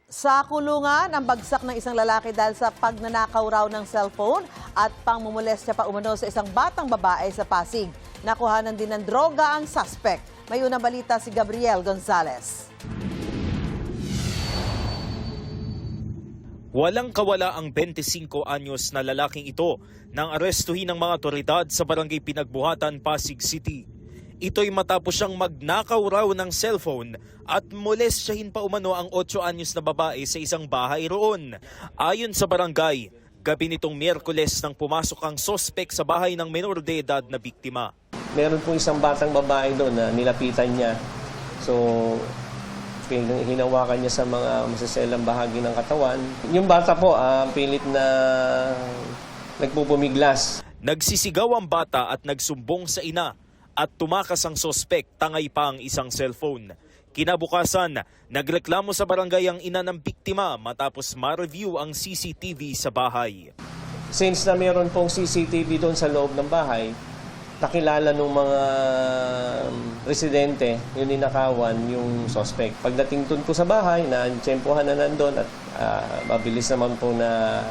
Sa kulungan, ang bagsak ng isang lalaki dahil sa pagnanakaw raw ng cellphone at pangmumolestya pa umano sa isang batang babae sa Pasig. Nakuhanan din ng droga ang suspect. May unang balita si Gabriel Gonzalez. Walang kawala ang 25 anyos na lalaking ito nang arestuhin ng mga otoridad sa barangay Pinagbuhatan, Pasig City. Ito'y matapos siyang magnakaw raw ng cellphone at molestyahin pa umano ang 8 anyos na babae sa isang bahay roon. Ayon sa barangay, gabi nitong Miyerkules nang pumasok ang sospek sa bahay ng menor de edad na biktima. Meron pong isang batang babae doon na nilapitan niya. So, hinawakan niya sa mga masaselang bahagi ng katawan. Yung bata po, pilit na nagpupumiglas. Nagsisigaw ang bata at nagsumbong sa ina at tumakas ang sospek, tangay pa ang isang cellphone. Kinabukasan, nagreklamo sa barangay ang ina ng biktima matapos ma-review ang CCTV sa bahay. Since na meron pong CCTV doon sa loob ng bahay, nakilala ng mga residente, yung ninakawan, yung suspect. Pagdating doon po sa bahay, na-tsempohan na nandun at mabilis naman po na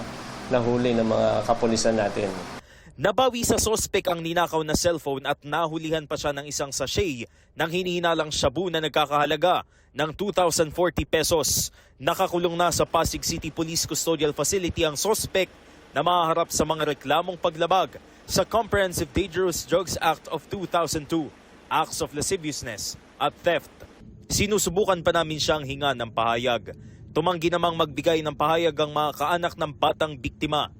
nahuli ng mga kapulisan natin. Nabawi sa sospek ang ninakaw na cellphone at nahulihan pa siya ng isang sachet ng hinihinalang shabu na nagkakahalaga ng 2,040 pesos. Nakakulong na sa Pasig City Police Custodial Facility ang sospek na mahaharap sa mga reklamong paglabag sa Comprehensive Dangerous Drugs Act of 2002, acts of lasciviousness at theft. Sinusubukan pa namin siyang hinga ng pahayag. Tumanggi namang magbigay ng pahayag ang mga kaanak ng batang biktima.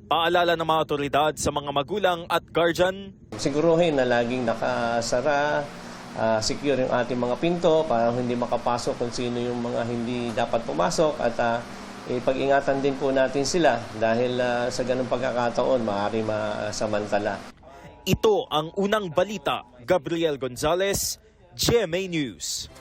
Paalala ng mga otoridad sa mga magulang at guardian. Siguruhin na laging nakasara, secure yung ating mga pinto para hindi makapasok kung sino yung mga hindi dapat pumasok at pag-ingatan din po natin sila dahil sa ganung pagkakataon maaari masamantala. Ito ang unang balita. Gabriel Gonzalez, GMA News.